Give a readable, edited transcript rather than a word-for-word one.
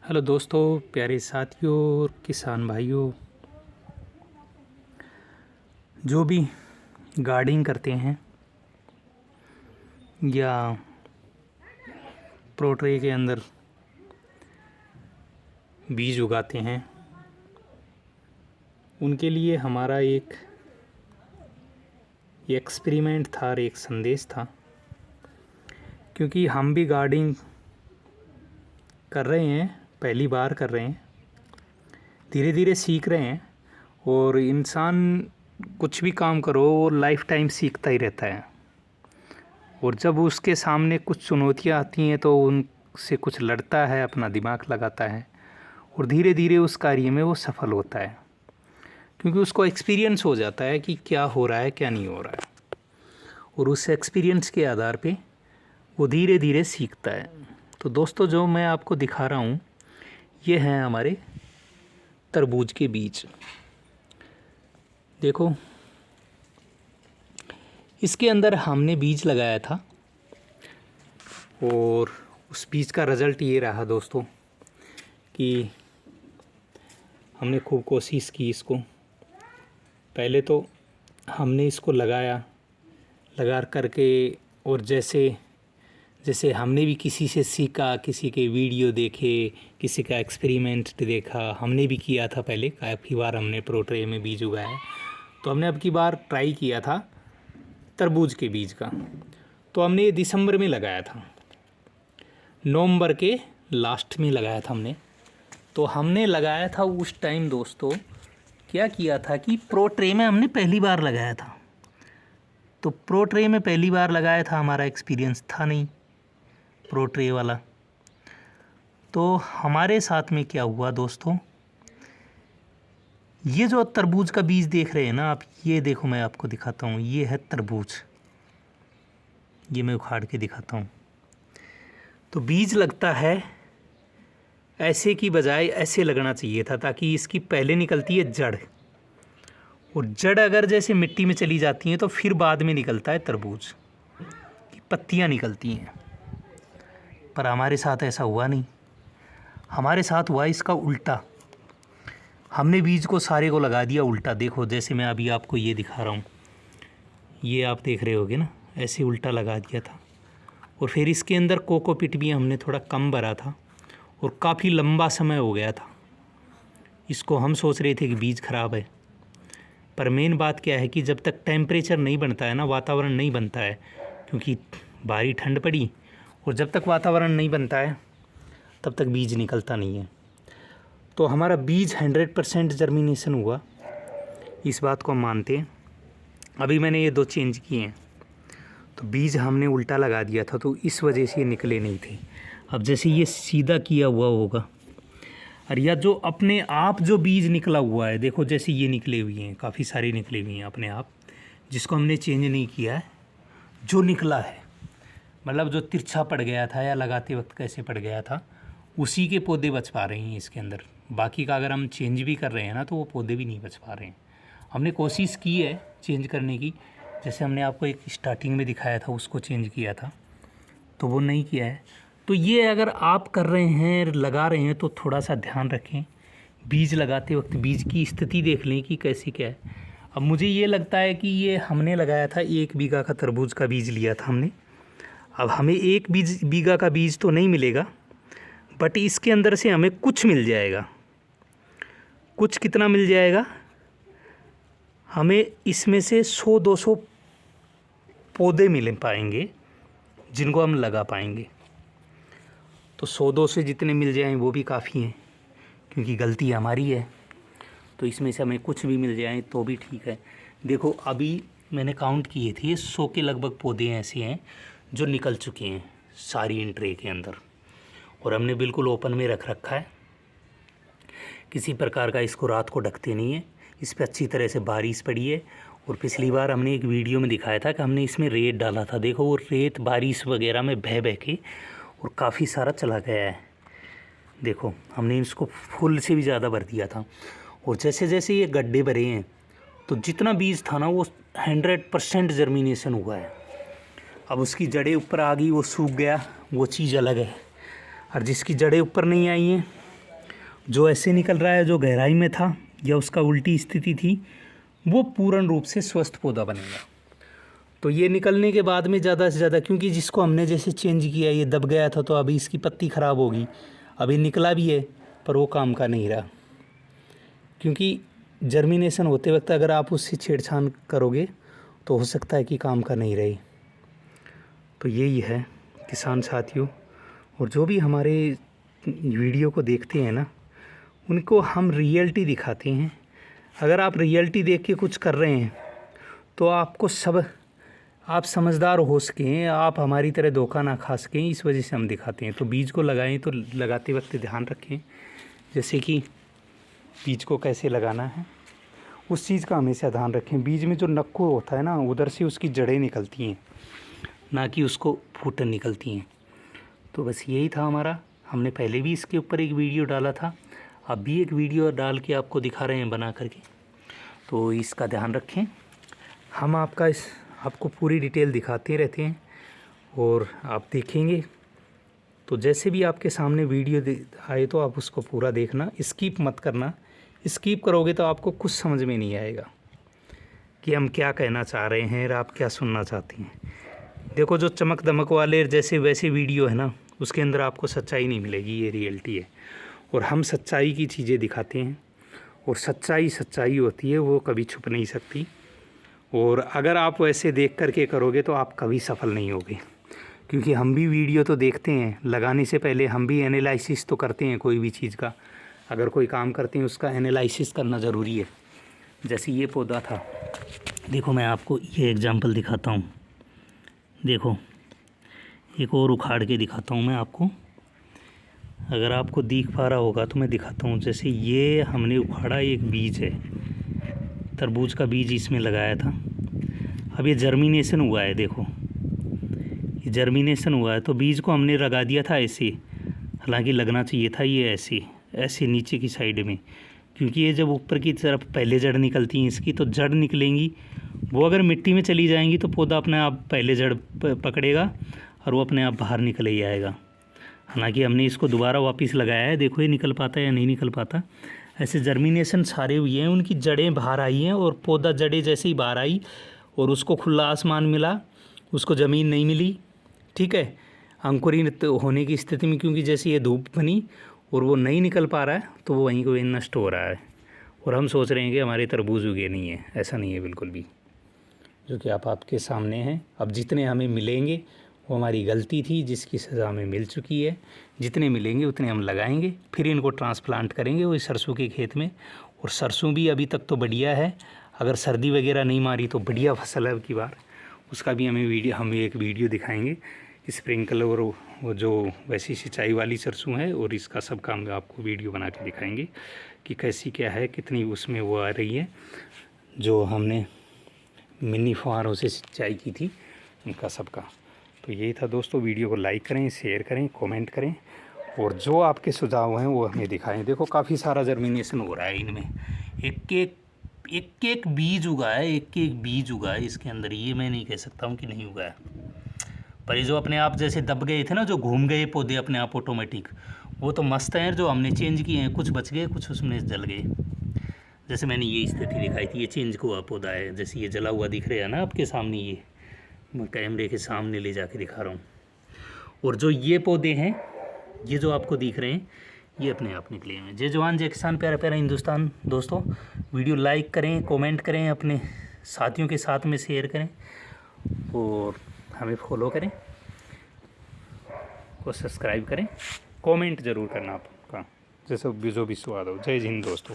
Hello दोस्तों, प्यारे साथियों और किसान भाइयों, जो भी गार्डनिंग करते हैं या पोल्ट्री के अंदर बीज उगाते हैं, उनके लिए हमारा एक एक्सपेरिमेंट था और एक संदेश था। क्योंकि हम भी गार्डनिंग कर रहे हैं, पहली बार कर रहे हैं, धीरे धीरे सीख रहे हैं। और इंसान कुछ भी काम करो वो लाइफ टाइम सीखता ही रहता है। और जब उसके सामने कुछ चुनौतियाँ आती हैं तो उनसे कुछ लड़ता है, अपना दिमाग लगाता है और धीरे धीरे उस कार्य में वो सफल होता है। क्योंकि उसको एक्सपीरियंस हो जाता है कि क्या हो रहा है, क्या नहीं हो रहा है, और उस एक्सपीरियंस के आधार पे वो धीरे धीरे सीखता है। तो दोस्तों, जो मैं आपको दिखा रहा हूँ ये हैं हमारे तरबूज के बीज। देखो, इसके अंदर हमने बीज लगाया था और उस बीज का रिज़ल्ट ये रहा दोस्तों कि हमने खूब कोशिश की इसको। पहले तो हमने इसको लगा करके, और जैसे जैसे हमने भी किसी से सीखा, किसी के वीडियो देखे, किसी का एक्सपेरिमेंट देखा, हमने भी किया था। पहले काफ़ी बार हमने पोल्ट्री में बीज उगाया, तो हमने अब की बार ट्राई किया था तरबूज के बीज का। तो हमने ये दिसंबर में लगाया था, नवंबर के लास्ट में लगाया था हमने। तो हमने लगाया था उस टाइम दोस्तों, क्या किया था कि प्रो ट्रे में हमने पहली बार लगाया था। तो प्रो ट्रे में पहली बार लगाया था, हमारा एक्सपीरियंस था नहीं प्रो ट्रे वाला। तो हमारे साथ में क्या हुआ दोस्तों, ये जो तरबूज का बीज देख रहे हैं ना आप, ये देखो मैं आपको दिखाता हूँ, ये है तरबूज। ये मैं उखाड़ के दिखाता हूँ। तो बीज लगता है ऐसे की बजाय ऐसे लगना चाहिए था, ताकि इसकी पहले निकलती है जड़, और जड़ अगर जैसे मिट्टी में चली जाती हैं तो फिर बाद में निकलता है तरबूज की पत्तियाँ निकलती हैं। पर हमारे साथ ऐसा हुआ नहीं, हमारे साथ हुआ इसका उल्टा। हमने बीज को सारे को लगा दिया उल्टा। देखो, जैसे मैं अभी आपको ये दिखा रहा हूँ, ये आप देख रहे होगे ना, ऐसे उल्टा लगा दिया था। और फिर इसके अंदर कोकोपीट भी हमने थोड़ा कम भरा था और काफ़ी लंबा समय हो गया था इसको। हम सोच रहे थे कि बीज ख़राब है, पर मेन बात क्या है कि जब तक टेम्परेचर नहीं बनता है ना, वातावरण नहीं बनता है, क्योंकि भारी ठंड पड़ी, और जब तक वातावरण नहीं बनता है तब तक बीज निकलता नहीं है। तो हमारा बीज 100% जर्मिनेशन हुआ, इस बात को हम मानते हैं। अभी मैंने ये 2 चेंज किए हैं। तो बीज हमने उल्टा लगा दिया था, तो इस वजह से ये निकले नहीं थे। अब जैसे ये सीधा किया हुआ होगा, और या जो अपने आप जो बीज निकला हुआ है, देखो जैसे ये निकले हुए हैं, काफ़ी सारे निकले हुए हैं अपने आप, जिसको हमने चेंज नहीं किया है। जो निकला है मतलब जो तिरछा पड़ गया था या लगाते वक्त कैसे पड़ गया था, उसी के पौधे बच पा रहे हैं इसके अंदर। बाकी का अगर हम चेंज भी कर रहे हैं ना, तो वो पौधे भी नहीं बच पा रहे हैं। हमने कोशिश की है चेंज करने की, जैसे हमने आपको एक स्टार्टिंग में दिखाया था, उसको चेंज किया था, तो वो नहीं किया है। तो ये अगर आप कर रहे हैं, लगा रहे हैं, तो थोड़ा सा ध्यान रखें। बीज लगाते वक्त बीज की स्थिति देख लें कि कैसी क्या है। अब मुझे ये लगता है कि ये हमने लगाया था 1 बीघा का तरबूज का बीज लिया था हमने। अब हमें 1 बीघा का बीज तो नहीं मिलेगा, बट इसके अंदर से हमें कुछ मिल जाएगा। कुछ कितना मिल जाएगा हमें, इसमें से 100-200 पौधे मिल पाएंगे जिनको हम लगा पाएंगे। तो 100-200 जितने मिल जाएं वो भी काफ़ी हैं, क्योंकि गलती हमारी है। तो इसमें से हमें कुछ भी मिल जाएं तो भी ठीक है। देखो, अभी मैंने काउंट किए थे, 100 के लगभग पौधे ऐसे हैं जो निकल चुके हैं सारी इन ट्रे के अंदर, और हमने बिल्कुल ओपन में रख रखा है। किसी प्रकार का इसको रात को ढकते नहीं है। इस पर अच्छी तरह से बारिश पड़ी है। और पिछली बार हमने एक वीडियो में दिखाया था कि हमने इसमें रेत डाला था। देखो, वो रेत बारिश वगैरह में बह बह के और काफ़ी सारा चला गया है। देखो, हमने इसको फुल से भी ज़्यादा भर दिया था। और जैसे जैसे ये गड्ढे भरे हैं, तो जितना बीज था ना, वो 100% जर्मिनेशन हुआ है। अब उसकी जड़ें ऊपर आ गई, वो सूख गया, वो चीज़ अलग है। और जिसकी जड़ें ऊपर नहीं आई हैं, जो ऐसे निकल रहा है, जो गहराई में था या उसका उल्टी स्थिति थी, वो पूर्ण रूप से स्वस्थ पौधा बनेगा। तो ये निकलने के बाद में ज़्यादा से ज़्यादा, क्योंकि जिसको हमने जैसे चेंज किया, ये दब गया था तो अभी इसकी पत्ती ख़राब होगी, अभी निकला भी है पर वो काम का नहीं रहा, क्योंकि जर्मिनेशन होते वक्त अगर आप उससे छेड़छाड़ करोगे तो हो सकता है कि काम का नहीं रहे। तो यही है किसान साथियों, और जो भी हमारे वीडियो को देखते हैं ना, उनको हम रियलिटी दिखाते हैं। अगर आप रियलिटी देख के कुछ कर रहे हैं तो आपको सब, आप समझदार हो सकें, आप हमारी तरह धोखा ना खा सकें, इस वजह से हम दिखाते हैं। तो बीज को लगाएं तो लगाते वक्त ध्यान रखें, जैसे कि बीज को कैसे लगाना है उस चीज़ का हमेशा ध्यान रखें। बीज में जो नक्कू होता है ना, उधर से उसकी जड़ें निकलती हैं, ना कि उसको फूटन निकलती हैं। तो बस यही था हमारा। हमने पहले भी इसके ऊपर एक वीडियो डाला था, अब भी एक वीडियो डाल के आपको दिखा रहे हैं बना करके। तो इसका ध्यान रखें, हम आपको पूरी डिटेल दिखाते रहते हैं और आप देखेंगे। तो जैसे भी आपके सामने वीडियो आए तो आप उसको पूरा देखना, स्किप मत करना। स्किप करोगे तो आपको कुछ समझ में नहीं आएगा कि हम क्या कहना चाह रहे हैं और आप क्या सुनना चाहते हैं। देखो, जो चमक दमक वाले जैसे वैसे वीडियो है ना, उसके अंदर आपको सच्चाई नहीं मिलेगी, ये रियलिटी है। और हम सच्चाई की चीज़ें दिखाते हैं, और सच्चाई होती है, वो कभी छुप नहीं सकती। और अगर आप वैसे देख करके करोगे तो आप कभी सफल नहीं होगे, क्योंकि हम भी वीडियो तो देखते हैं, लगाने से पहले हम भी एनालिसिस तो करते हैं कोई भी चीज़ का। अगर कोई काम करते हैं उसका एनालिसिस करना ज़रूरी है। जैसे ये पौधा था, देखो मैं आपको ये एग्जांपल दिखाता हूँ। देखो, एक और उखाड़ के दिखाता हूँ मैं आपको, अगर आपको दिख पा रहा होगा तो मैं दिखाता हूँ। जैसे ये हमने उखाड़ा, एक बीज है, तरबूज का बीज इसमें लगाया था। अब ये जर्मिनेशन हुआ है, देखो ये जर्मिनेशन हुआ है। तो बीज को हमने लगा दिया था ऐसे, हालांकि लगना चाहिए था ये ऐसे नीचे की साइड में, क्योंकि ये जब ऊपर की तरफ पहले जड़ निकलती हैं इसकी, तो जड़ निकलेंगी, वो अगर मिट्टी में चली जाएंगी तो पौधा अपने आप पहले जड़ पकड़ेगा और वो अपने आप बाहर निकल ही आएगा। हालांकि हमने इसको दोबारा वापस लगाया है, देखो ये निकल पाता है या नहीं निकल पाता। ऐसे जर्मिनेशन सारे हुए हैं, उनकी जड़ें बाहर आई हैं, और पौधा जड़ें जैसे ही बाहर आई और उसको खुला आसमान मिला, उसको ज़मीन नहीं मिली, ठीक है, अंकुरित होने की स्थिति में, क्योंकि जैसे ये धूप बनी और वो नहीं निकल पा रहा है तो वो वहीं को वहीं नष्ट हो रहा है। और हम सोच रहे हैं कि हमारे तरबूज उगे नहीं है, ऐसा नहीं है बिल्कुल भी, जो कि आपके सामने हैं। अब जितने हमें मिलेंगे वो हमारी गलती थी, जिसकी सज़ा हमें मिल चुकी है। जितने मिलेंगे उतने हम लगाएंगे, फिर इनको ट्रांसप्लांट करेंगे वही सरसों के खेत में। और सरसों भी अभी तक तो बढ़िया है, अगर सर्दी वगैरह नहीं मारी तो बढ़िया फसल है अब की बार। उसका भी हम एक वीडियो दिखाएंगे, स्प्रिंकल और वो जो वैसी सिंचाई वाली सरसों है, और इसका सब काम आपको वीडियो बना के दिखाएंगे कि कैसी क्या है, कितनी उसमें वो आ रही है, जो हमने मिनी फुहारों से सिंचाई की थी उनका सबका। तो यही था दोस्तों, वीडियो को लाइक करें, शेयर करें, कमेंट करें, और जो आपके सुझाव हैं वो हमें दिखाएं। देखो काफ़ी सारा जर्मिनेशन हो रहा है इनमें, एक बीज उगा है, एक बीज उगा है इसके अंदर। ये मैं नहीं कह सकता हूँ कि नहीं उगा है, पर ये जो अपने आप जैसे दब गए थे ना, जो घूम गए पौधे अपने आप ऑटोमेटिक, वो तो मस्त हैं। जो हमने चेंज किए हैं, कुछ बच गए, कुछ उसमें जल गए। जैसे मैंने ये स्थिति दिखाई थी, ये चेंज हुआ पौधा है, जैसे ये जला हुआ दिख रहा है ना आपके सामने, ये मैं कैमरे के सामने ले जाके दिखा रहा हूँ। और जो ये पौधे हैं, ये जो आपको दिख रहे हैं, ये अपने आप निकले हैं। जय जवान जय किसान, प्यारा प्यारा हिंदुस्तान। दोस्तों वीडियो लाइक करें, कमेंट करें, अपने साथियों के साथ में शेयर करें, और हमें फॉलो करें और सब्सक्राइब करें। कमेंट ज़रूर करना आपका, जैसे जो भी स्वाद हो। जय हिंद दोस्तों।